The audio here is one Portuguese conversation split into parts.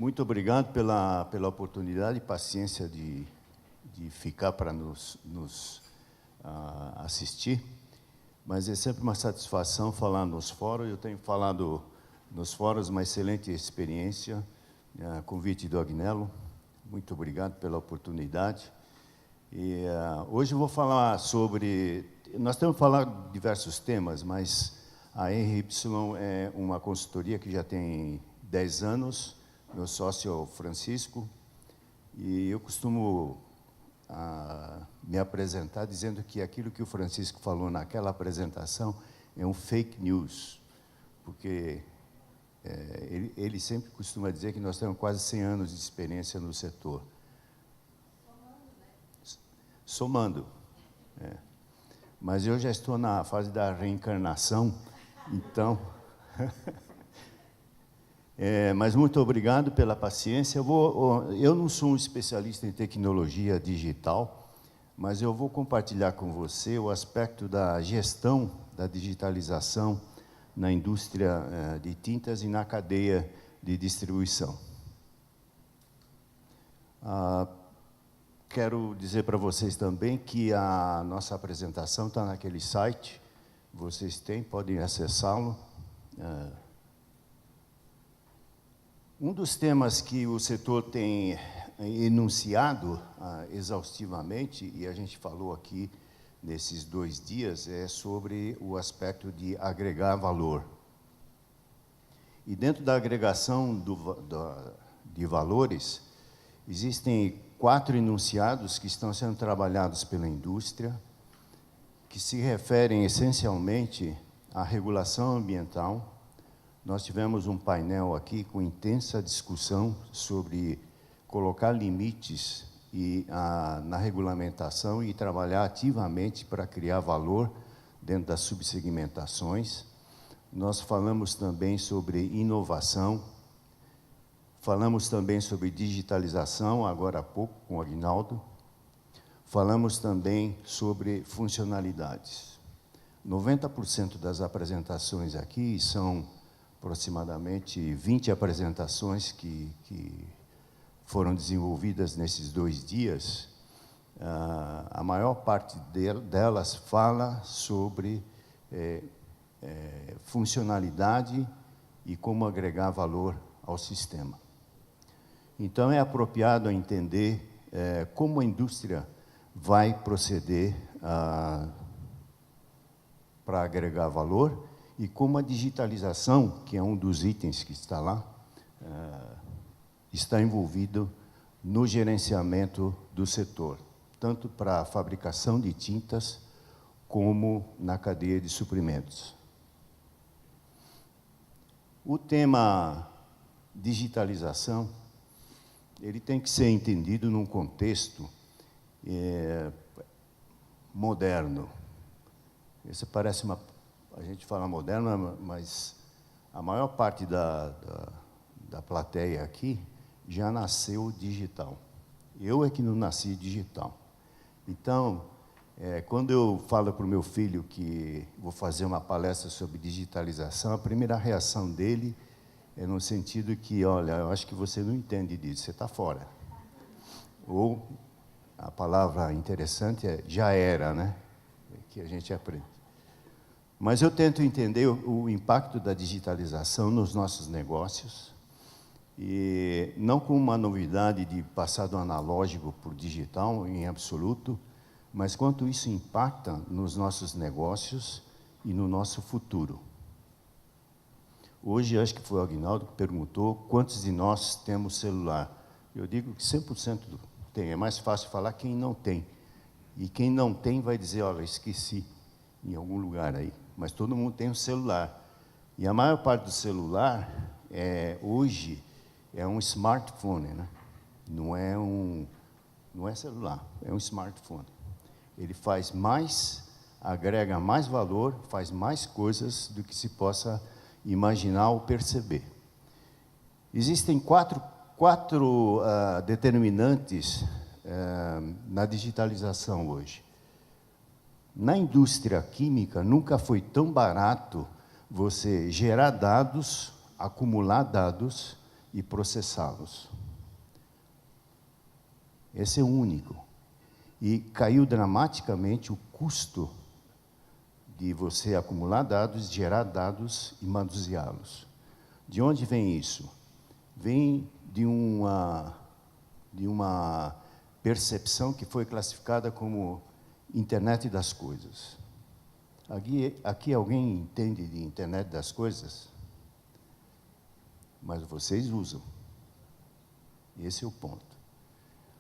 Muito obrigado pela oportunidade e paciência de ficar para nos assistir. Mas é sempre uma satisfação falar nos fóruns. Eu tenho falado nos fóruns, uma excelente experiência. Convite do Agnello. Muito obrigado pela oportunidade. E hoje eu vou falar sobre... Nós temos falado de diversos temas, mas a RY é uma consultoria que já tem 10 anos. Meu sócio é o Francisco, e eu costumo me apresentar dizendo que aquilo que o Francisco falou naquela apresentação é um fake news, porque ele sempre costuma dizer que nós temos quase 100 anos de experiência no setor. Somando. Mas eu já estou na fase da reencarnação, então... mas muito obrigado pela paciência. Eu não sou um especialista em tecnologia digital, mas eu vou compartilhar com você o aspecto da gestão da digitalização na indústria de tintas e na cadeia de distribuição. Quero dizer para vocês também que a nossa apresentação está naquele site, vocês podem acessá-lo. Um dos temas que o setor tem enunciado exaustivamente, e a gente falou aqui nesses 2 dias, é sobre o aspecto de agregar valor. E dentro da agregação de valores, existem 4 enunciados que estão sendo trabalhados pela indústria, que se referem essencialmente à regulação ambiental. Nós tivemos um painel aqui com intensa discussão sobre colocar limites na regulamentação e trabalhar ativamente para criar valor dentro das subsegmentações. Nós falamos também sobre inovação, falamos também sobre digitalização, agora há pouco, com o Agnaldo. Falamos também sobre funcionalidades. 90% das apresentações aqui são aproximadamente 20 apresentações que foram desenvolvidas nesses 2 dias. A maior parte delas fala sobre funcionalidade e como agregar valor ao sistema. Então, é apropriado entender como a indústria vai proceder para agregar valor, e como a digitalização, que é um dos itens que está lá, está envolvido no gerenciamento do setor, tanto para a fabricação de tintas, como na cadeia de suprimentos. O tema digitalização, ele tem que ser entendido num contexto moderno. Isso parece a gente fala moderna, mas a maior parte da plateia aqui já nasceu digital. Eu é que não nasci digital. Então, quando eu falo para o meu filho que vou fazer uma palestra sobre digitalização, a primeira reação dele é no sentido que, olha, eu acho que você não entende disso, você está fora. Ou, a palavra interessante é já era, né? Que a gente aprende. Mas eu tento entender o impacto da digitalização nos nossos negócios, e não como uma novidade de passar do analógico para o digital, em absoluto, mas quanto isso impacta nos nossos negócios e no nosso futuro. Hoje, acho que foi o Agnaldo que perguntou quantos de nós temos celular. Eu digo que 100% tem. É mais fácil falar quem não tem. E quem não tem vai dizer, olha, esqueci em algum lugar aí. Mas todo mundo tem um celular. E a maior parte do celular, hoje, é um smartphone, né? Não é celular, é um smartphone. Ele faz mais, agrega mais valor, faz mais coisas do que se possa imaginar ou perceber. Existem quatro determinantes na digitalização hoje. Na indústria química, nunca foi tão barato você gerar dados, acumular dados e processá-los. Esse é o único. E caiu dramaticamente o custo de você acumular dados, gerar dados e manuseá-los. De onde vem isso? Vem de uma percepção que foi classificada como internet das coisas. Aqui alguém entende de internet das coisas? Mas vocês usam. Esse é o ponto.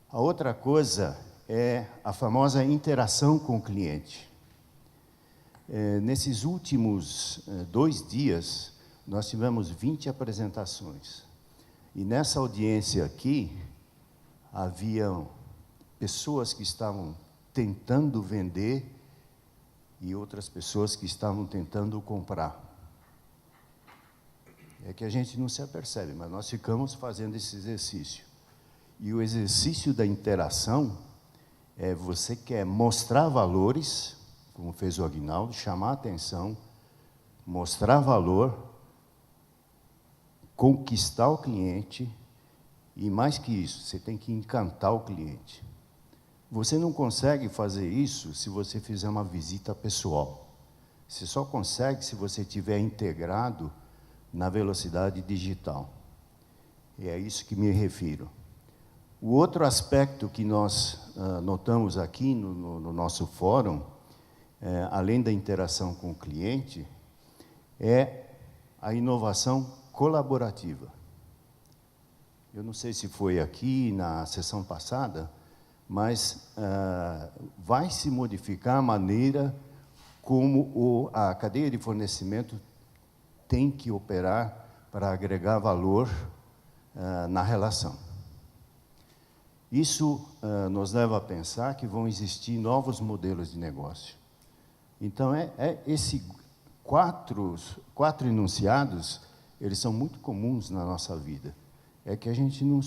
A outra coisa é a famosa interação com o cliente. Nesses últimos 2 dias, nós tivemos 20 apresentações. E nessa audiência aqui, haviam pessoas que estavam tentando vender e outras pessoas que estavam tentando comprar. É que a gente não se apercebe, mas nós ficamos fazendo esse exercício. E o exercício da interação é você quer mostrar valores, como fez o Aguinaldo, chamar a atenção, mostrar valor, conquistar o cliente e, mais que isso, você tem que encantar o cliente. Você não consegue fazer isso se você fizer uma visita pessoal. Você só consegue se você estiver integrado na velocidade digital. E é a isso que me refiro. O outro aspecto que nós notamos aqui no nosso fórum, além da interação com o cliente, é a inovação colaborativa. Eu não sei se foi aqui na sessão passada, mas vai se modificar a maneira como a cadeia de fornecimento tem que operar para agregar valor na relação. Isso nos leva a pensar que vão existir novos modelos de negócio. Então, esses quatro enunciados, eles são muito comuns na nossa vida. É que a gente não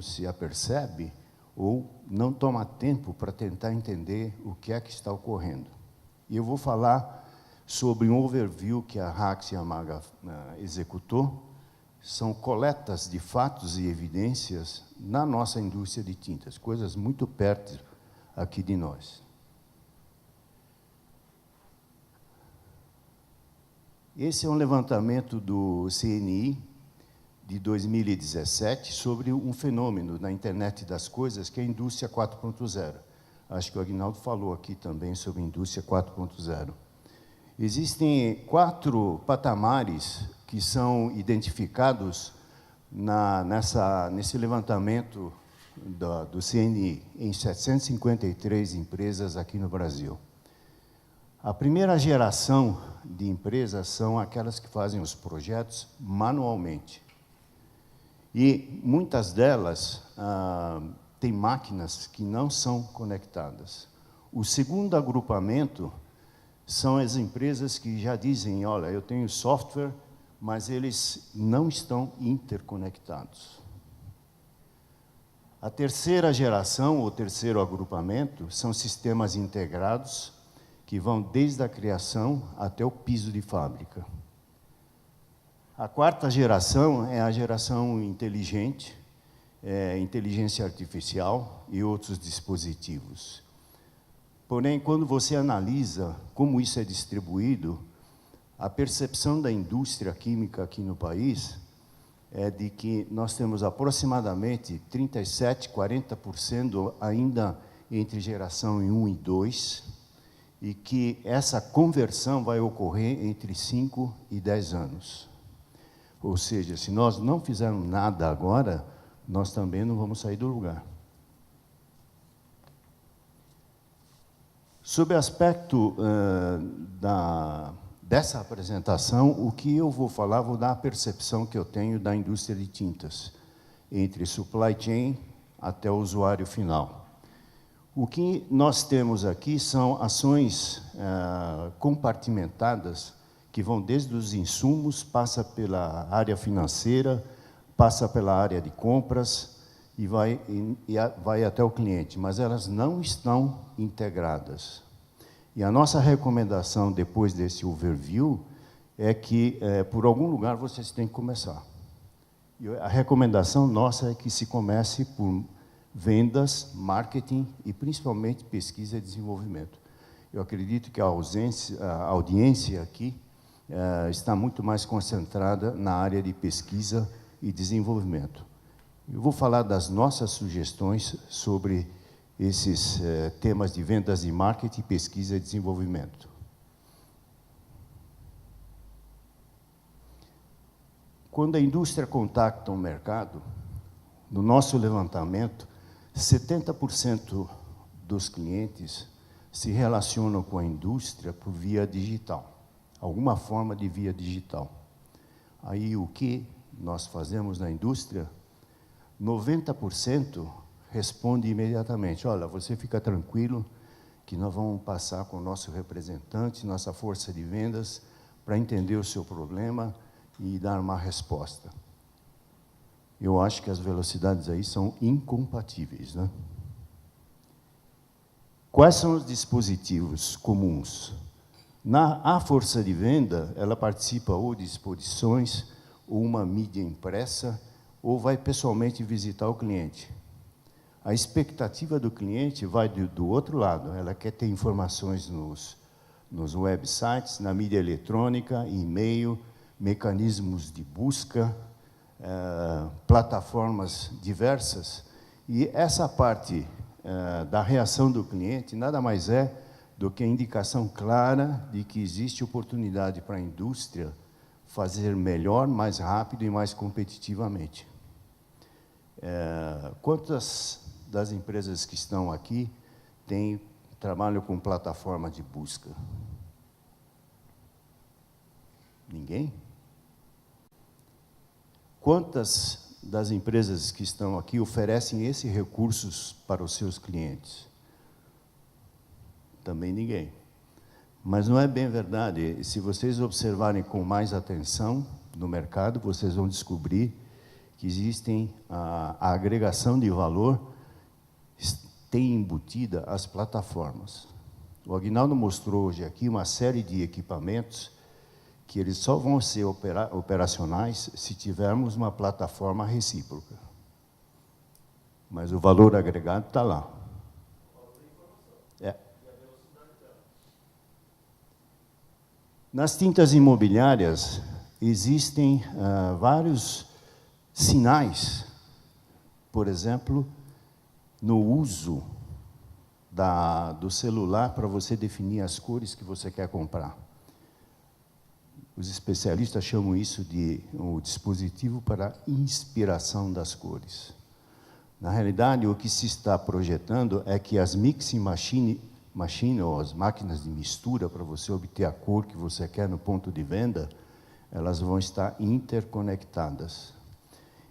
se apercebe ou não toma tempo para tentar entender o que é que está ocorrendo. E eu vou falar sobre um overview que a Hax Yamaga executou. São coletas de fatos e evidências na nossa indústria de tintas, coisas muito perto aqui de nós. Esse é um levantamento do CNI de 2017 sobre um fenômeno na internet das coisas, que é a indústria 4.0. Acho que o Aguinaldo falou aqui também sobre a indústria 4.0. Existem 4 patamares que são identificados nesse levantamento do CNI, em 753 empresas aqui no Brasil. A primeira geração de empresas são aquelas que fazem os projetos manualmente. E muitas delas têm máquinas que não são conectadas. O segundo agrupamento são as empresas que já dizem, olha, eu tenho software, mas eles não estão interconectados. A terceira geração, ou terceiro agrupamento, são sistemas integrados, que vão desde a criação até o piso de fábrica. A quarta geração é a geração inteligente, inteligência artificial e outros dispositivos. Porém, quando você analisa como isso é distribuído, a percepção da indústria química aqui no país é de que nós temos aproximadamente 37%, 40% ainda entre geração 1 e 2, e que essa conversão vai ocorrer entre 5 e 10 anos. Ou seja, se nós não fizermos nada agora, nós também não vamos sair do lugar. Sob o aspecto dessa apresentação, o que eu vou falar, vou dar a percepção que eu tenho da indústria de tintas, entre supply chain até o usuário final. O que nós temos aqui são ações compartimentadas, que vão desde os insumos, passa pela área financeira, passa pela área de compras e vai até o cliente, mas elas não estão integradas. E a nossa recomendação, depois desse overview, é que, por algum lugar, vocês têm que começar. E a recomendação nossa é que se comece por vendas, marketing e principalmente pesquisa e desenvolvimento. Eu acredito que a audiência aqui está muito mais concentrada na área de pesquisa e desenvolvimento. Eu vou falar das nossas sugestões sobre esses temas de vendas e marketing, pesquisa e desenvolvimento. Quando a indústria contacta o mercado, no nosso levantamento, 70% dos clientes se relacionam com a indústria por via digital, alguma forma de via digital. Aí, o que nós fazemos na indústria? 90% responde imediatamente: olha, você fica tranquilo que nós vamos passar com o nosso representante, nossa força de vendas, para entender o seu problema e dar uma resposta. Eu acho que as velocidades aí são incompatíveis, né? Quais são os dispositivos comuns? A força de venda, ela participa ou de exposições, ou uma mídia impressa, ou vai pessoalmente visitar o cliente. A expectativa do cliente vai do outro lado. Ela quer ter informações nos websites, na mídia eletrônica, e-mail, mecanismos de busca, plataformas diversas. E essa parte da reação do cliente nada mais é do que a indicação clara de que existe oportunidade para a indústria fazer melhor, mais rápido e mais competitivamente. Quantas das empresas que estão aqui trabalham com plataforma de busca? Ninguém? Quantas das empresas que estão aqui oferecem esses recursos para os seus clientes? Também ninguém. Mas não é bem verdade. Se vocês observarem com mais atenção no mercado, vocês vão descobrir que existem a agregação de valor tem embutida as plataformas. O Aguinaldo mostrou hoje aqui uma série de equipamentos que eles só vão ser operacionais se tivermos uma plataforma recíproca. Mas o valor agregado está lá. Nas tintas imobiliárias, existem vários sinais, por exemplo, no uso do celular para você definir as cores que você quer comprar. Os especialistas chamam isso de um dispositivo para inspiração das cores. Na realidade, o que se está projetando é que as mixing machine ou as máquinas de mistura para você obter a cor que você quer no ponto de venda, elas vão estar interconectadas.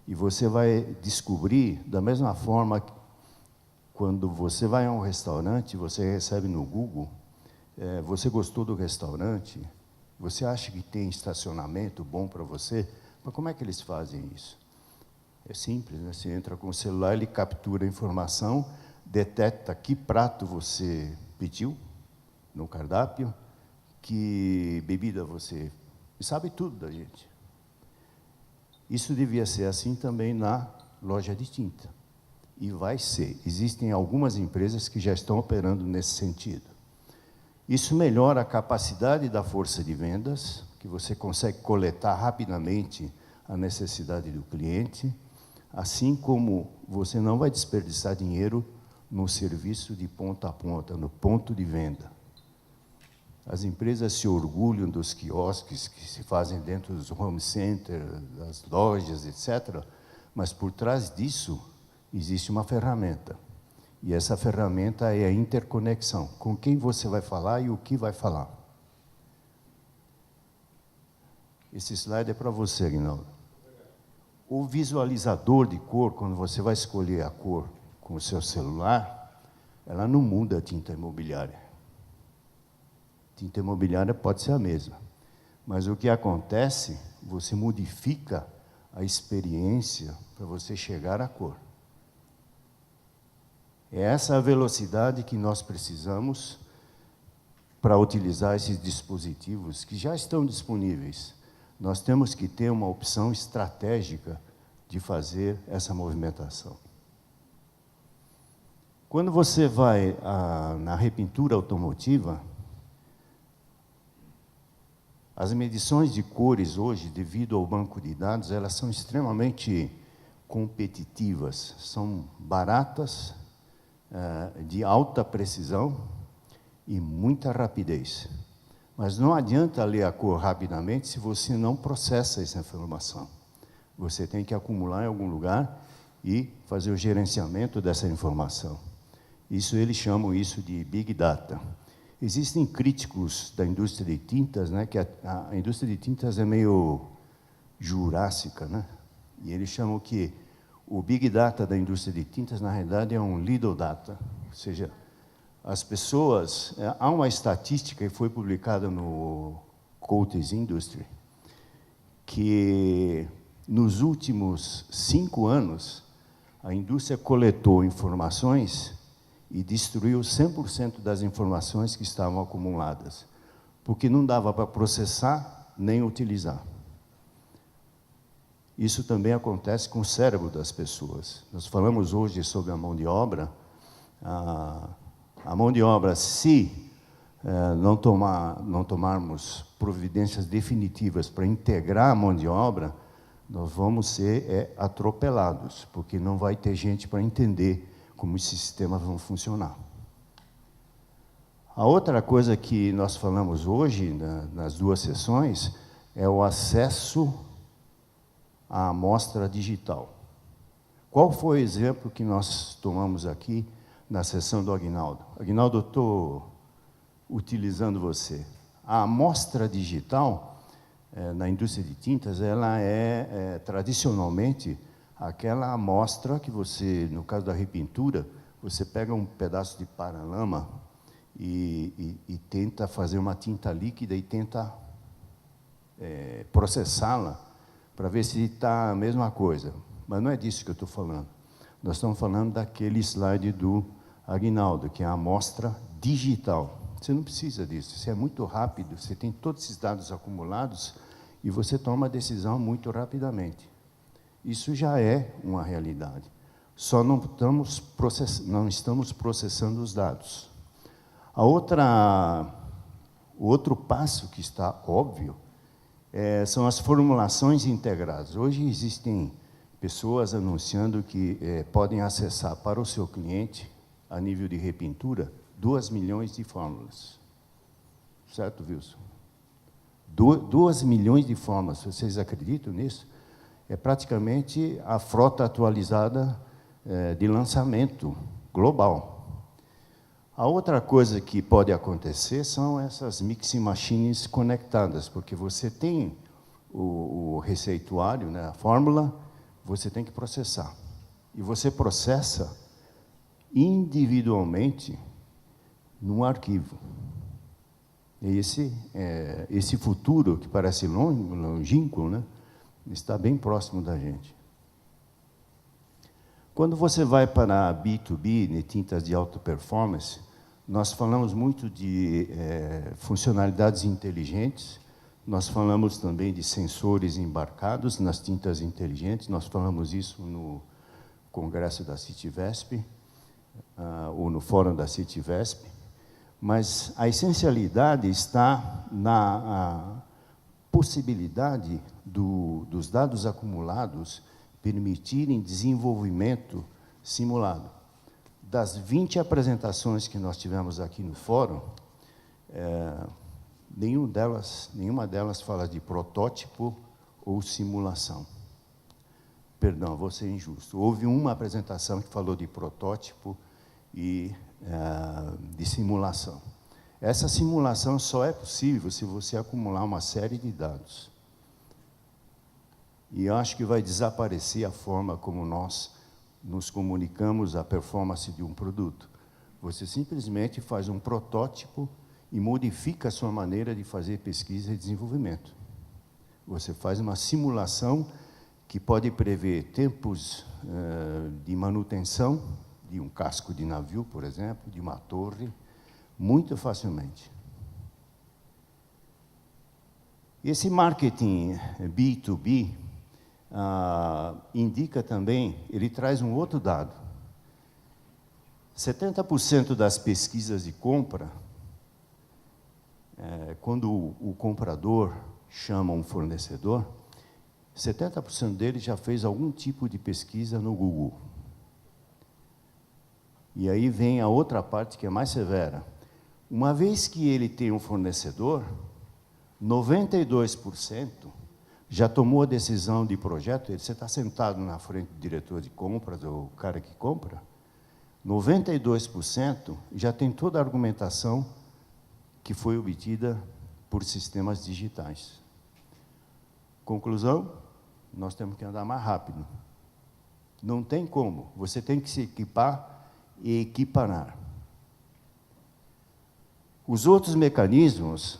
E você vai descobrir, da mesma forma, quando você vai a um restaurante, você recebe no Google, você gostou do restaurante? Você acha que tem estacionamento bom para você? Mas como é que eles fazem isso? É simples, né? Você entra com o celular, ele captura a informação, detecta que prato você pediu no cardápio, que bebida você... sabe tudo da gente. Isso devia ser assim também na loja de tinta. E vai ser. Existem algumas empresas que já estão operando nesse sentido. Isso melhora a capacidade da força de vendas, que você consegue coletar rapidamente a necessidade do cliente, assim como você não vai desperdiçar dinheiro no serviço de ponta a ponta, no ponto de venda. As empresas se orgulham dos quiosques que se fazem dentro dos home centers, das lojas, etc., mas por trás disso existe uma ferramenta. E essa ferramenta é a interconexão, com quem você vai falar e o que vai falar. Esse slide é para você, Aguinaldo. O visualizador de cor, quando você vai escolher a cor com o seu celular, ela não muda a tinta imobiliária. Tinta imobiliária pode ser a mesma. Mas o que acontece, você modifica a experiência para você chegar à cor. É essa a velocidade que nós precisamos para utilizar esses dispositivos que já estão disponíveis. Nós temos que ter uma opção estratégica de fazer essa movimentação. Quando você vai na repintura automotiva, as medições de cores hoje, devido ao banco de dados, elas são extremamente competitivas, são baratas, de alta precisão e muita rapidez. Mas não adianta ler a cor rapidamente se você não processa essa informação. Você tem que acumular em algum lugar e fazer o gerenciamento dessa informação. Eles chamam isso de Big Data. Existem críticos da indústria de tintas, né, que a indústria de tintas é meio jurássica, né? E eles chamam que o Big Data da indústria de tintas, na realidade, é um Little Data. Ou seja, as pessoas... há uma estatística que foi publicada no Coates Industry, que nos últimos 5 anos, a indústria coletou informações e destruiu 100% das informações que estavam acumuladas, porque não dava para processar nem utilizar. Isso também acontece com o cérebro das pessoas. Nós falamos hoje sobre a mão de obra. A mão de obra, se não tomarmos providências definitivas para integrar a mão de obra, nós vamos ser atropelados, porque não vai ter gente para entender como esses sistemas vão funcionar. A outra coisa que nós falamos hoje, nas 2 sessões, é o acesso à amostra digital. Qual foi o exemplo que nós tomamos aqui na sessão do Aguinaldo? Aguinaldo, eu estou utilizando você. A amostra digital, na indústria de tintas, ela é tradicionalmente aquela amostra que você, no caso da repintura, você pega um pedaço de paralama e tenta fazer uma tinta líquida e tenta processá-la para ver se está a mesma coisa. Mas não é disso que eu estou falando. Nós estamos falando daquele slide do Aguinaldo, que é a amostra digital. Você não precisa disso, isso é muito rápido, você tem todos esses dados acumulados e você toma a decisão muito rapidamente. Isso já é uma realidade. Só não estamos processando os dados. O outro passo que está óbvio são as formulações integradas. Hoje existem pessoas anunciando que podem acessar para o seu cliente, a nível de repintura, 2 milhões de fórmulas. Certo, Wilson? 2 milhões de fórmulas. Vocês acreditam nisso? É praticamente a frota atualizada de lançamento global. A outra coisa que pode acontecer são essas mixing machines conectadas, porque você tem o receituário, né, a fórmula, você tem que processar. E você processa individualmente num arquivo. E esse futuro, que parece longínquo, né, está bem próximo da gente. Quando você vai para B2B, de tintas de alta performance, nós falamos muito de funcionalidades inteligentes, nós falamos também de sensores embarcados nas tintas inteligentes, nós falamos isso no congresso da CITIVESP, ou no fórum da CITIVESP, mas a essencialidade está na possibilidade dos dados acumulados permitirem desenvolvimento simulado. Das 20 apresentações que nós tivemos aqui no fórum, nenhuma delas fala de protótipo ou simulação. Perdão, vou ser injusto. Houve uma apresentação que falou de protótipo e de simulação. Essa simulação só é possível se você acumular uma série de dados. E eu acho que vai desaparecer a forma como nós nos comunicamos a performance de um produto. Você simplesmente faz um protótipo e modifica a sua maneira de fazer pesquisa e desenvolvimento. Você faz uma simulação que pode prever tempos de manutenção de um casco de navio, por exemplo, de uma torre, muito facilmente. Esse marketing B2B, indica também, ele traz um outro dado. 70% das pesquisas de compra, quando o comprador chama um fornecedor, 70% dele já fez algum tipo de pesquisa no Google. E aí vem a outra parte que é mais severa. Uma vez que ele tem um fornecedor, 92% já tomou a decisão de projeto. Você está sentado na frente do diretor de compras, ou o cara que compra, 92% já tem toda a argumentação que foi obtida por sistemas digitais. Conclusão, nós temos que andar mais rápido. Não tem como, você tem que se equipar e equiparar. Os outros mecanismos,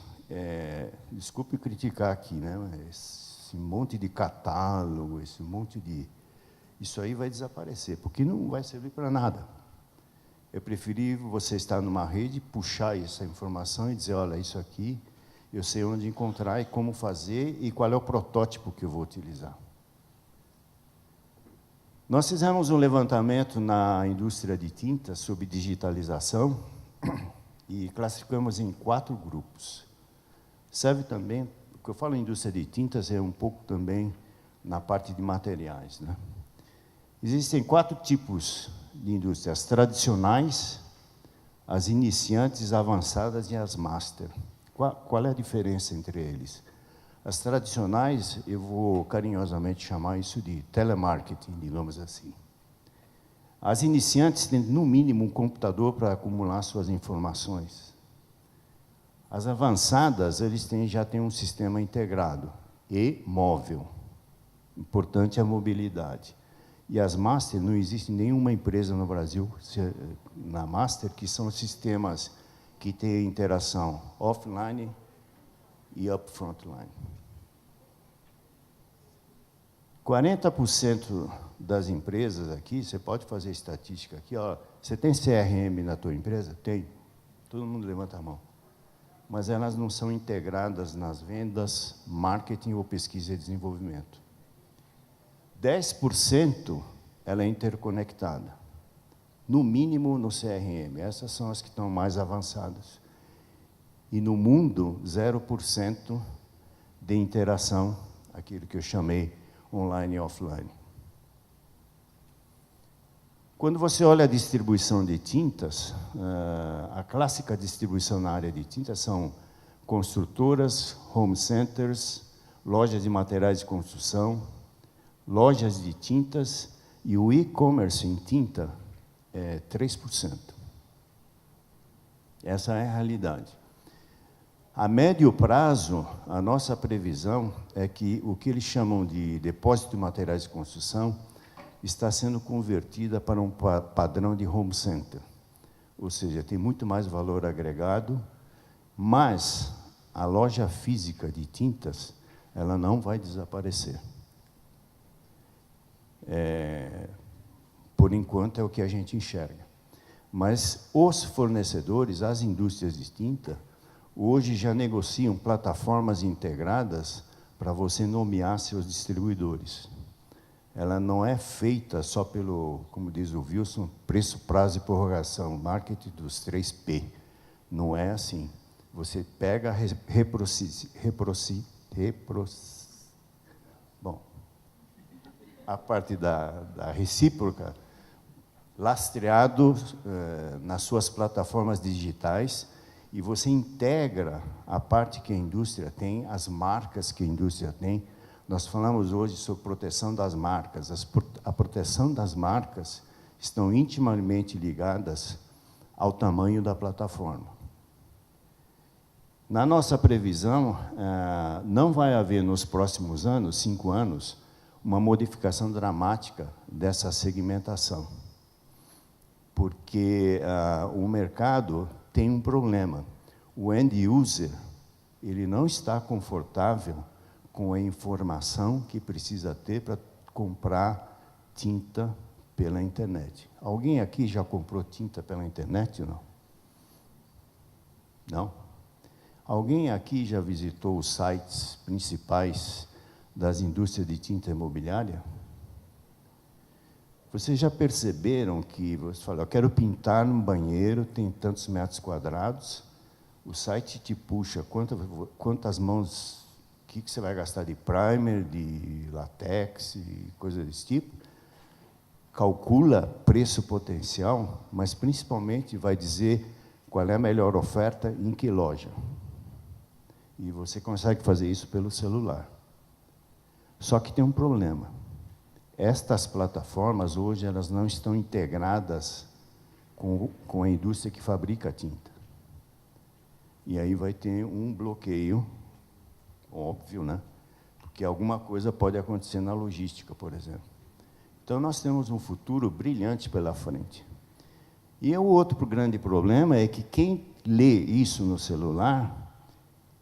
desculpe criticar aqui, né, esse monte de catálogo, esse monte de... Isso aí vai desaparecer, porque não vai servir para nada. É preferível você estar numa rede, puxar essa informação e dizer, olha, isso aqui, eu sei onde encontrar e como fazer e qual é o protótipo que eu vou utilizar. Nós fizemos um levantamento na indústria de tintas sobre digitalização e classificamos em 4 grupos. Serve também, o que eu falo em indústria de tintas é um pouco também na parte de materiais, né? Existem 4 tipos de indústrias: as tradicionais, as iniciantes, avançadas e as master. Qual é a diferença entre eles? As tradicionais, eu vou carinhosamente chamar isso de telemarketing, digamos assim. As iniciantes têm, no mínimo, um computador para acumular suas informações. As avançadas, já têm um sistema integrado e móvel. Importante é a mobilidade. E as Master, não existe nenhuma empresa no Brasil, na Master, que são sistemas que têm interação offline e upfront line. 40% das empresas aqui, você pode fazer estatística aqui, ó, você tem CRM na tua empresa? Tem. Todo mundo levanta a mão. Mas elas não são integradas nas vendas, marketing ou pesquisa e desenvolvimento. 10% ela é interconectada, no mínimo no CRM. Essas são as que estão mais avançadas. E no mundo, 0% de interação, aquilo que eu chamei online e offline. Quando você olha a distribuição de tintas, a clássica distribuição na área de tintas são construtoras, home centers, lojas de materiais de construção, lojas de tintas, e o e-commerce em tinta é 3%. Essa é a realidade. A médio prazo, a nossa previsão é que o que eles chamam de depósito de materiais de construção está sendo convertida para um padrão de home center. Ou seja, tem muito mais valor agregado, mas a loja física de tintas, ela não vai desaparecer. Por enquanto, é o que a gente enxerga. Mas os fornecedores, as indústrias de tinta, hoje já negociam plataformas integradas para você nomear seus distribuidores. Ela não é feita só pelo, como diz o Wilson, preço, prazo e prorrogação, marketing dos 3P. Não é assim. Você pega a parte da recíproca, lastreado nas suas plataformas digitais, e você integra a parte que a indústria tem, as marcas que a indústria tem. Nós falamos hoje sobre proteção das marcas. A proteção das marcas estão intimamente ligadas ao tamanho da plataforma. Na nossa previsão, não vai haver nos próximos anos, 5 anos, uma modificação dramática dessa segmentação, porque o mercado tem um problema. O end user, ele não está confortável com a informação que precisa ter para comprar tinta pela internet. Alguém aqui já comprou tinta pela internet ou não? Não? Alguém aqui já visitou os sites principais das indústrias de tinta imobiliária? Vocês já perceberam que você fala, eu quero pintar num banheiro, tem tantos metros quadrados, o site te puxa quantas mãos, o que você vai gastar de primer, de latex e coisa desse tipo, calcula preço potencial, mas principalmente vai dizer qual é a melhor oferta em que loja. E você consegue fazer isso pelo celular. Só que tem um problema. Estas plataformas, hoje, elas não estão integradas com a indústria que fabrica a tinta. E aí vai ter um bloqueio, óbvio, né? Porque alguma coisa pode acontecer na logística, por exemplo. Então, nós temos um futuro brilhante pela frente. E o outro grande problema é que quem lê isso no celular,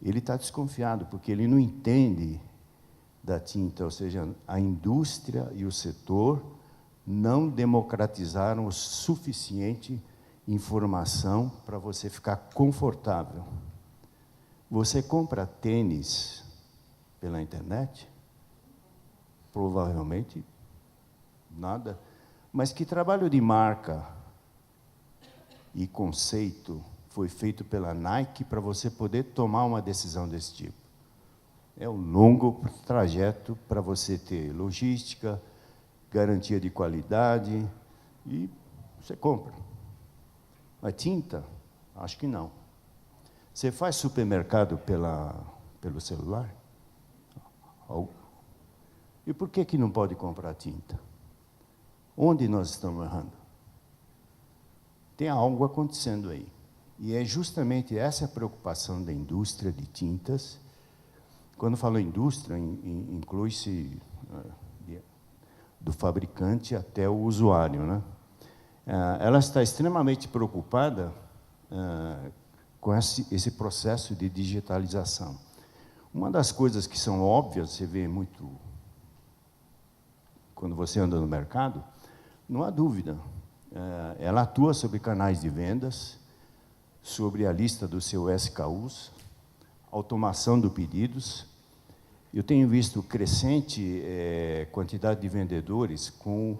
ele está desconfiado, porque ele não entende da tinta, ou seja, a indústria e o setor não democratizaram o suficiente informação para você ficar confortável. Você compra tênis pela internet? Provavelmente nada. Mas que trabalho de marca e conceito foi feito pela Nike para você poder tomar uma decisão desse tipo? É um longo trajeto para você ter logística, garantia de qualidade, e você compra. Mas tinta? Acho que não. Você faz supermercado pelo celular? E por que não pode comprar tinta? Onde nós estamos errando? Tem algo acontecendo aí. E é justamente essa a preocupação da indústria de tintas. Quando falo indústria, inclui-se do fabricante até o usuário, né? Ela está extremamente preocupada com esse processo de digitalização. Uma das coisas que são óbvias, você vê muito quando você anda no mercado, não há dúvida. Ela atua sobre canais de vendas, sobre a lista dos seus SKUs, automação de pedidos. Eu tenho visto crescente quantidade de vendedores com,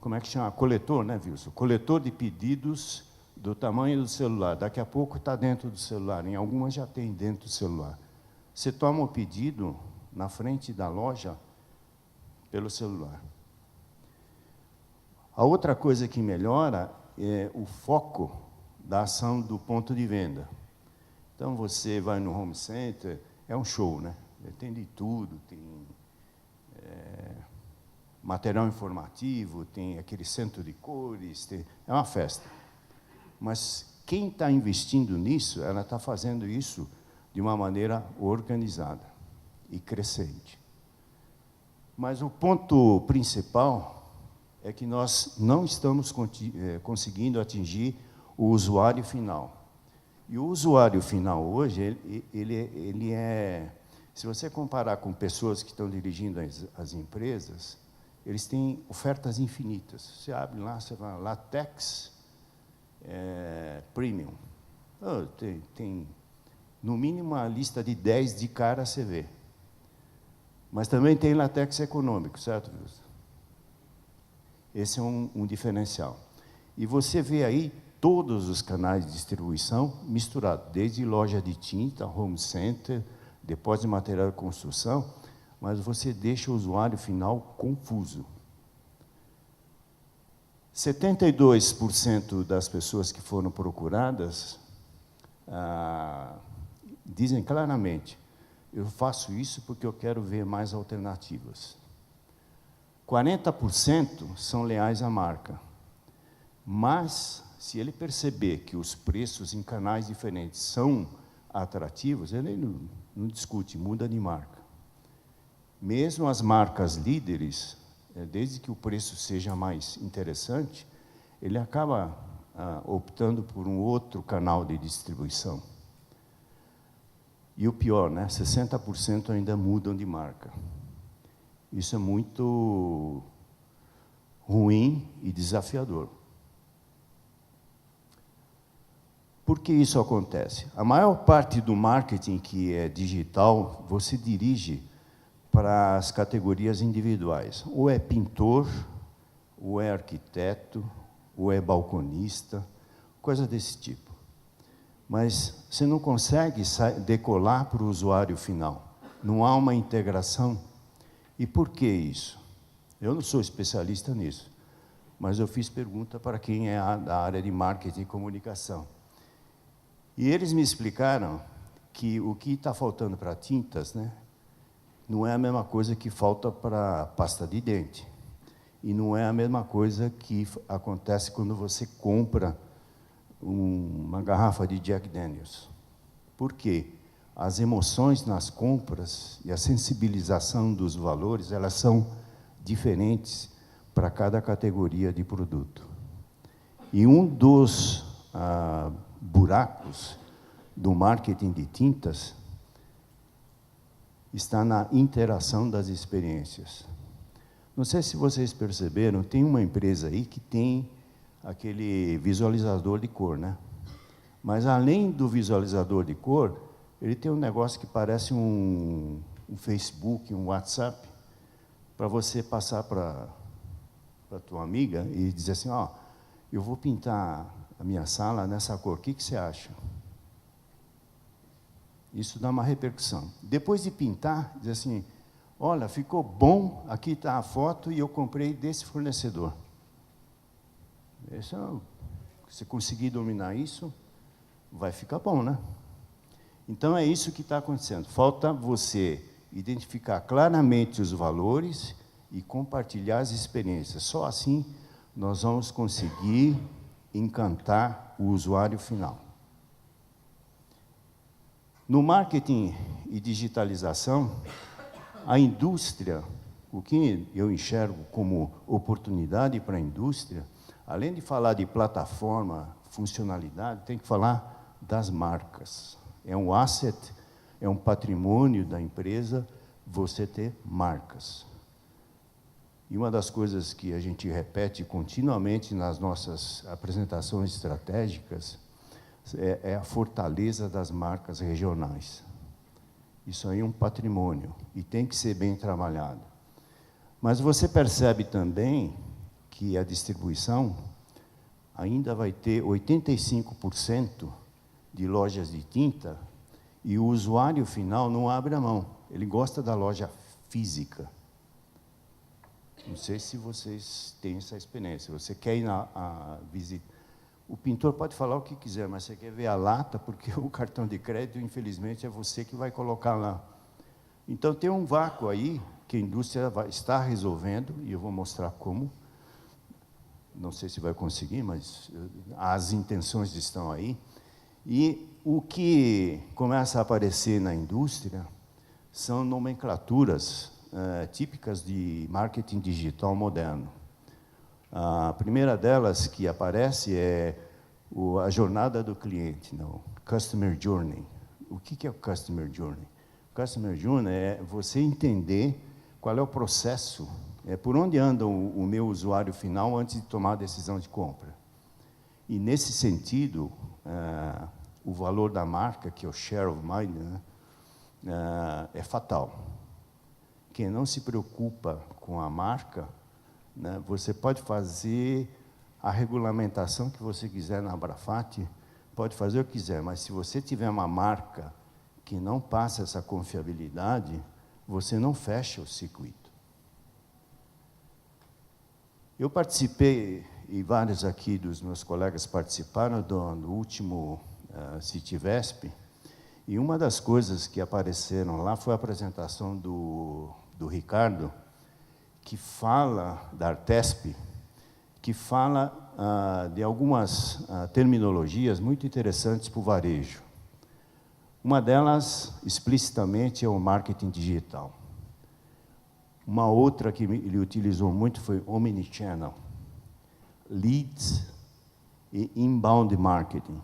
como é que chama? Coletor, né, Wilson? Coletor de pedidos do tamanho do celular. Daqui a pouco está dentro do celular, em algumas já tem dentro do celular. Você toma o pedido na frente da loja pelo celular. A outra coisa que melhora é o foco da ação do ponto de venda. Então, você vai no home center, é um show, né? Tem de tudo, tem material informativo, tem aquele centro de cores, é uma festa. Mas quem está investindo nisso, ela está fazendo isso de uma maneira organizada e crescente. Mas o ponto principal é que nós não estamos conseguindo atingir o usuário final. E o usuário final hoje, ele é... Se você comparar com pessoas que estão dirigindo as empresas, eles têm ofertas infinitas. Você abre lá, você vai latex premium. Tem, no mínimo, uma lista de 10 de cara você vê. Mas também tem latex econômico, certo, Wilson? Esse é um diferencial. E você vê aí todos os canais de distribuição misturados, desde loja de tinta, home center, depósito de material de construção, mas você deixa o usuário final confuso. 72% das pessoas que foram procuradas dizem claramente, eu faço isso porque eu quero ver mais alternativas. 40% são leais à marca, mas se ele perceber que os preços em canais diferentes são atrativos, ele não discute, muda de marca. Mesmo as marcas líderes, desde que o preço seja mais interessante, ele acaba optando por um outro canal de distribuição. E o pior, né? 60% ainda mudam de marca. Isso é muito ruim e desafiador. Por que isso acontece? A maior parte do marketing que é digital, você dirige para as categorias individuais. Ou é pintor, ou é arquiteto, ou é balconista, coisa desse tipo. Mas você não consegue decolar para o usuário final. Não há uma integração. E por que isso? Eu não sou especialista nisso, mas eu fiz pergunta para quem é da área de marketing e comunicação. E eles me explicaram que o que está faltando para tintas, né, não é a mesma coisa que falta para pasta de dente. E não é a mesma coisa que acontece quando você compra uma garrafa de Jack Daniels. Por quê? As emoções nas compras e a sensibilização dos valores, elas são diferentes para cada categoria de produto. E um dos buracos do marketing de tintas está na interação das experiências. Não sei se vocês perceberam, tem uma empresa aí que tem aquele visualizador de cor, né? Mas, além do visualizador de cor, ele tem um negócio que parece um Facebook, um WhatsApp, para você passar para a tua amiga e dizer assim, ó, eu vou pintar a minha sala nessa cor, o que você acha? Isso dá uma repercussão. Depois de pintar, diz assim, olha, ficou bom, aqui está a foto e eu comprei desse fornecedor. Se conseguir dominar isso, vai ficar bom, né? Então, é isso que está acontecendo. Falta você identificar claramente os valores e compartilhar as experiências. Só assim nós vamos conseguir encantar o usuário final. No marketing e digitalização, a indústria, o que eu enxergo como oportunidade para a indústria, além de falar de plataforma, funcionalidade, tem que falar das marcas. É um asset, é um patrimônio da empresa você ter marcas. E uma das coisas que a gente repete continuamente nas nossas apresentações estratégicas é a fortaleza das marcas regionais. Isso aí é um patrimônio e tem que ser bem trabalhado. Mas você percebe também que a distribuição ainda vai ter 85% de lojas de tinta e o usuário final não abre a mão. Ele gosta da loja física. Não sei se vocês têm essa experiência. Você quer ir na visita. O pintor pode falar o que quiser, mas você quer ver a lata, porque o cartão de crédito, infelizmente, é você que vai colocar lá. Então, tem um vácuo aí que a indústria está resolvendo, e eu vou mostrar como. Não sei se vai conseguir, mas as intenções estão aí. E o que começa a aparecer na indústria são nomenclaturas típicas de marketing digital moderno. A primeira delas que aparece é a jornada do cliente, não, Customer Journey. O que é o Customer Journey? O Customer Journey é você entender qual é o processo, por onde anda o meu usuário final antes de tomar a decisão de compra. E, nesse sentido, o valor da marca, que é o share of mind, né, é fatal. Quem não se preocupa com a marca, né, você pode fazer a regulamentação que você quiser na Abrafat, pode fazer o que quiser, mas se você tiver uma marca que não passa essa confiabilidade, você não fecha o circuito. Eu participei, e vários aqui dos meus colegas participaram do último Citivesp, e uma das coisas que apareceram lá foi a apresentação do Ricardo, que fala, da Artesp, que fala de algumas terminologias muito interessantes para o varejo. Uma delas, explicitamente, é o marketing digital. Uma outra que ele utilizou muito foi omnichannel, leads e inbound marketing.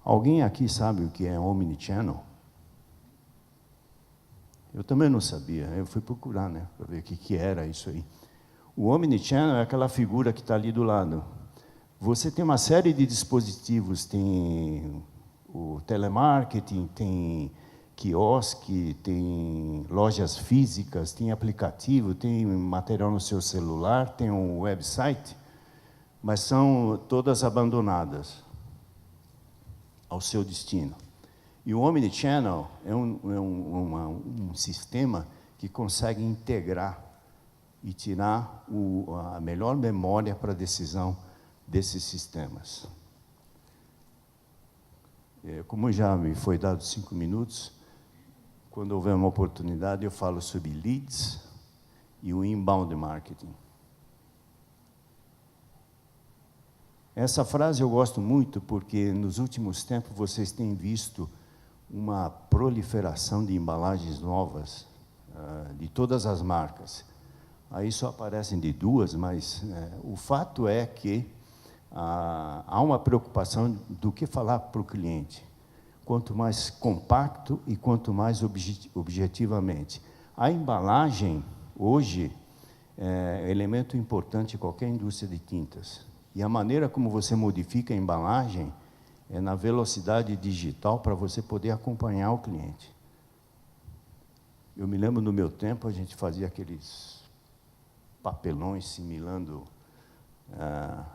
Alguém aqui sabe o que é omnichannel? Eu também não sabia, eu fui procurar, né, para ver o que era isso aí. O omnichannel é aquela figura que está ali do lado. Você tem uma série de dispositivos, tem o telemarketing, tem quiosque, tem lojas físicas, tem aplicativo, tem material no seu celular, tem um website, mas são todas abandonadas ao seu destino. E o Omnichannel é um sistema que consegue integrar e tirar a melhor memória para a decisão desses sistemas. Como já me foi dado 5 minutos, quando houver uma oportunidade, eu falo sobre leads e o inbound marketing. Essa frase eu gosto muito porque, nos últimos tempos, vocês têm visto uma proliferação de embalagens novas, de todas as marcas. Aí só aparecem de 2, mas o fato é que há uma preocupação do que falar para o cliente. Quanto mais compacto e quanto mais objetivamente. A embalagem, hoje, é elemento importante em qualquer indústria de tintas. E a maneira como você modifica a embalagem é na velocidade digital para você poder acompanhar o cliente. Eu me lembro, no meu tempo, a gente fazia aqueles papelões simulando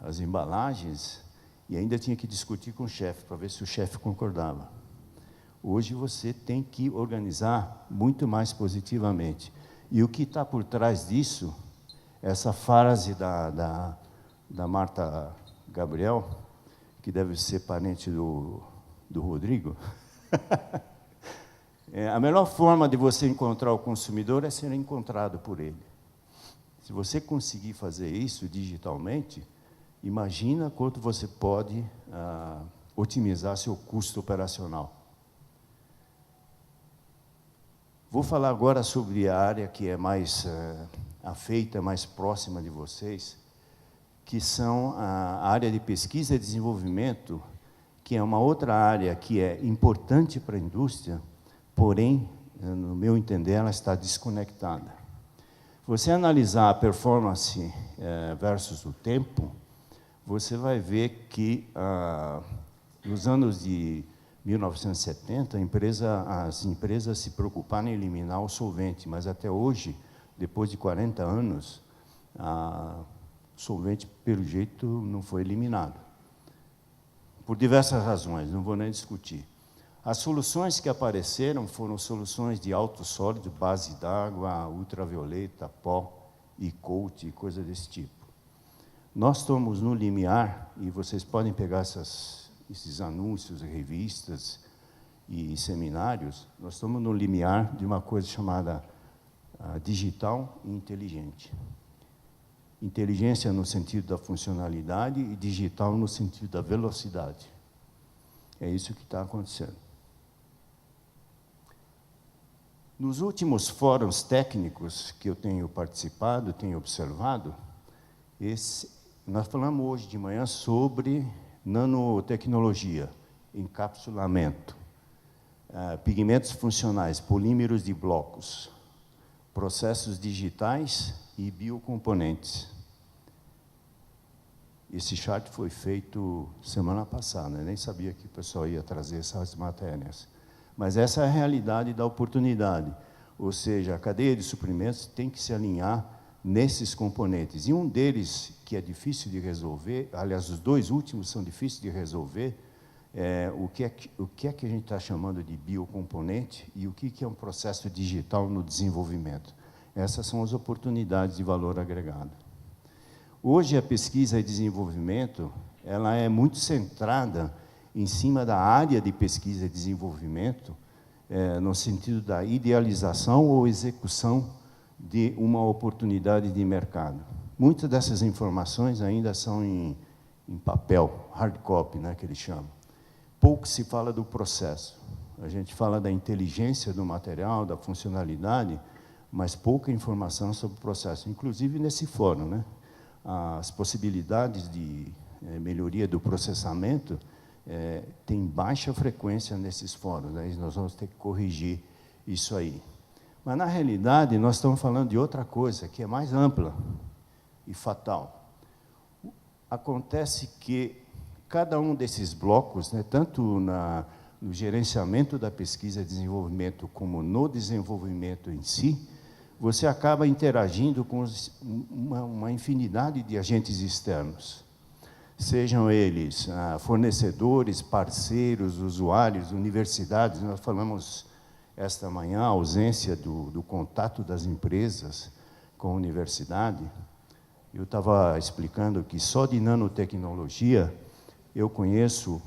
as embalagens e ainda tinha que discutir com o chefe para ver se o chefe concordava. Hoje você tem que organizar muito mais positivamente. E o que está por trás disso, essa frase da Marta Gabriel, que deve ser parente do Rodrigo, a melhor forma de você encontrar o consumidor é ser encontrado por ele. Se você conseguir fazer isso digitalmente, imagina quanto você pode otimizar seu custo operacional. Vou falar agora sobre a área que é mais afeita, mais próxima de vocês, que são a área de pesquisa e desenvolvimento, que é uma outra área que é importante para a indústria, porém, no meu entender, ela está desconectada. Você analisar a performance versus o tempo, você vai ver que, nos anos de 1970, as empresas se preocuparam em eliminar o solvente, mas até hoje, depois de 40 anos, o solvente, pelo jeito, não foi eliminado. Por diversas razões, não vou nem discutir. As soluções que apareceram foram soluções de alto sólido, base d'água, ultravioleta, pó e coat, coisa desse tipo. Nós estamos no limiar, e vocês podem pegar esses anúncios, revistas e seminários, nós estamos no limiar de uma coisa chamada digital e inteligente. Inteligência no sentido da funcionalidade e digital no sentido da velocidade. É isso que está acontecendo. Nos últimos fóruns técnicos que eu tenho participado, tenho observado, nós falamos hoje de manhã sobre nanotecnologia, encapsulamento, pigmentos funcionais, polímeros de blocos, processos digitais e biocomponentes. Esse chart foi feito semana passada, eu nem sabia que o pessoal ia trazer essas matérias. Mas essa é a realidade da oportunidade, ou seja, a cadeia de suprimentos tem que se alinhar nesses componentes. E um deles, que é difícil de resolver, aliás, os 2 últimos são difíceis de resolver, o que é que a gente está chamando de biocomponente e o que é um processo digital no desenvolvimento. Essas são as oportunidades de valor agregado. Hoje, a pesquisa e desenvolvimento, ela é muito centrada em cima da área de pesquisa e desenvolvimento, no sentido da idealização ou execução de uma oportunidade de mercado. Muitas dessas informações ainda são em papel, hard copy, né, que eles chamam. Pouco se fala do processo. A gente fala da inteligência do material, da funcionalidade, mas pouca informação sobre o processo, inclusive nesse fórum, né? As possibilidades de melhoria do processamento têm baixa frequência nesses fóruns, né? Nós vamos ter que corrigir isso aí. Mas, na realidade, nós estamos falando de outra coisa, que é mais ampla e fatal. acontece que cada um desses blocos, né, tanto no gerenciamento da pesquisa e desenvolvimento, como no desenvolvimento em si, você acaba interagindo com uma infinidade de agentes externos. Sejam eles fornecedores, parceiros, usuários, universidades. Nós falamos esta manhã a ausência do contato das empresas com a universidade. Eu estava explicando que só de nanotecnologia eu conheço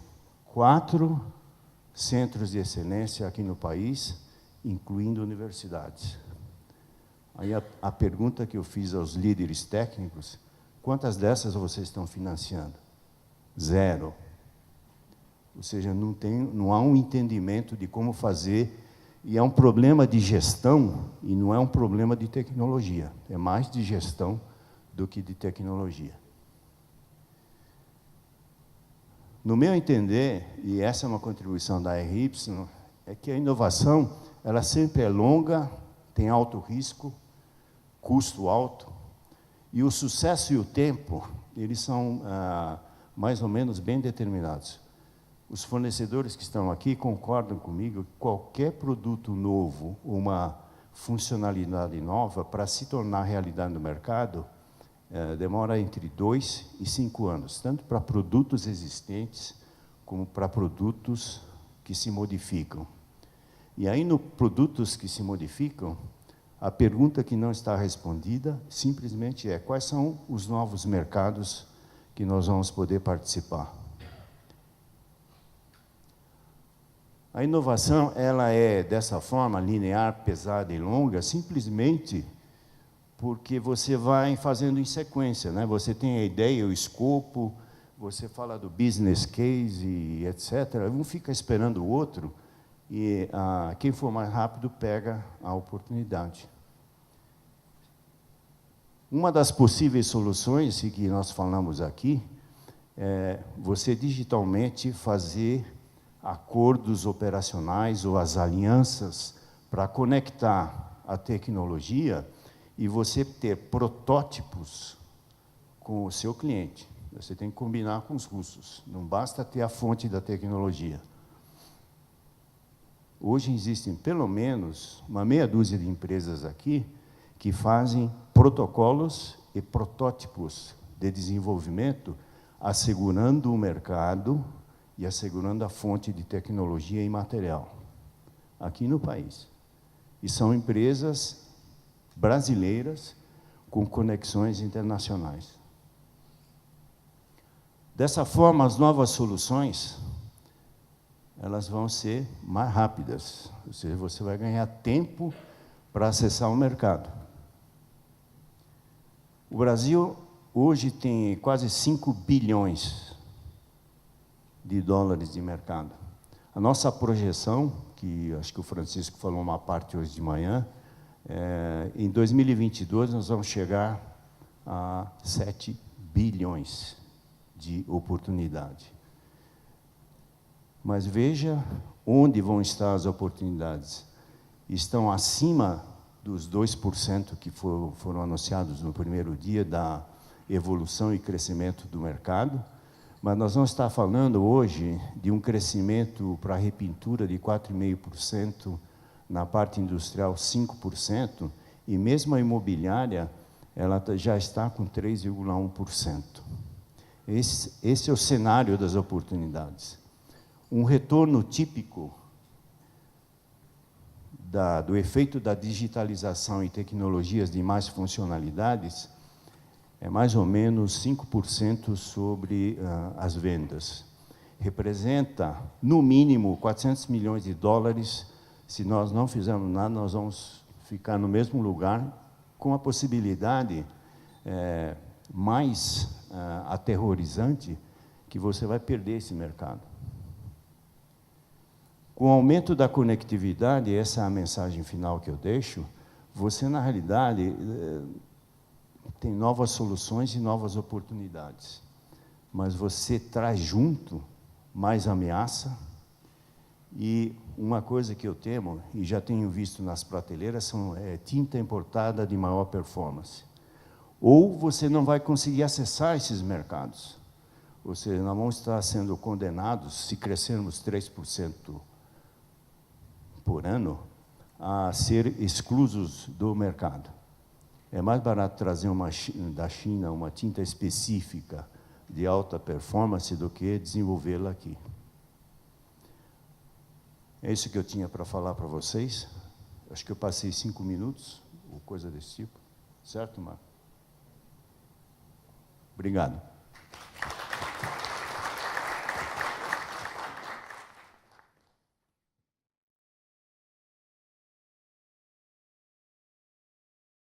4 centros de excelência aqui no país, incluindo universidades. Aí a pergunta que eu fiz aos líderes técnicos: quantas dessas vocês estão financiando? 0. Ou seja, não há um entendimento de como fazer, e é um problema de gestão, e não é um problema de tecnologia, é mais de gestão do que de tecnologia. No meu entender, e essa é uma contribuição da RY, é que a inovação, ela sempre é longa, tem alto risco, custo alto, e o sucesso e o tempo, eles são mais ou menos bem determinados. Os fornecedores que estão aqui concordam comigo que qualquer produto novo, uma funcionalidade nova, para se tornar realidade no mercado, demora entre 2 e 5 anos, tanto para produtos existentes, como para produtos que se modificam. E aí, nos produtos que se modificam, a pergunta que não está respondida simplesmente é: quais são os novos mercados que nós vamos poder participar? A inovação, ela é dessa forma, linear, pesada e longa, simplesmente porque você vai fazendo em sequência, né? Você tem a ideia, o escopo, você fala do business case, e etc. Um fica esperando o outro, e quem for mais rápido pega a oportunidade. Uma das possíveis soluções que nós falamos aqui é você digitalmente fazer acordos operacionais ou as alianças para conectar a tecnologia e você ter protótipos com o seu cliente. Você tem que combinar com os russos, não basta ter a fonte da tecnologia. Hoje existem pelo menos uma meia dúzia de empresas aqui que fazem protocolos e protótipos de desenvolvimento, assegurando o mercado e assegurando a fonte de tecnologia e material, aqui no país. E são empresas brasileiras com conexões internacionais. Dessa forma, as novas soluções, elas vão ser mais rápidas, ou seja, você vai ganhar tempo para acessar o mercado. O Brasil hoje tem quase 5 bilhões de dólares de mercado. A nossa projeção, que acho que o Francisco falou uma parte hoje de manhã, em 2022 nós vamos chegar a 7 bilhões de oportunidade. Mas veja onde vão estar as oportunidades. Estão acima dos 2% que foram anunciados no primeiro dia da evolução e crescimento do mercado, mas nós vamos estar falando hoje de um crescimento para a repintura de 4,5%, na parte industrial 5%, e mesmo a imobiliária ela já está com 3,1%. Esse é o cenário das oportunidades. Um retorno típico do efeito da digitalização e tecnologias de mais funcionalidades é mais ou menos 5% sobre as vendas. Representa, no mínimo, 400 milhões de dólares. Se nós não fizermos nada, nós vamos ficar no mesmo lugar, com a possibilidade mais aterrorizante, que você vai perder esse mercado. Com o aumento da conectividade, essa é a mensagem final que eu deixo, você, na realidade, tem novas soluções e novas oportunidades, mas você traz junto mais ameaça, e uma coisa que eu temo, e já tenho visto nas prateleiras, é tinta importada de maior performance. ou você não vai conseguir acessar esses mercados. Ou seja, nós vamos estar sendo condenados, se crescermos 3% por ano, a ser exclusos do mercado. É mais barato trazer da China uma tinta específica de alta performance do que desenvolvê-la aqui. É isso que eu tinha para falar para vocês. Acho que eu passei 5 minutos, ou coisa desse tipo. Certo, Marco? Obrigado.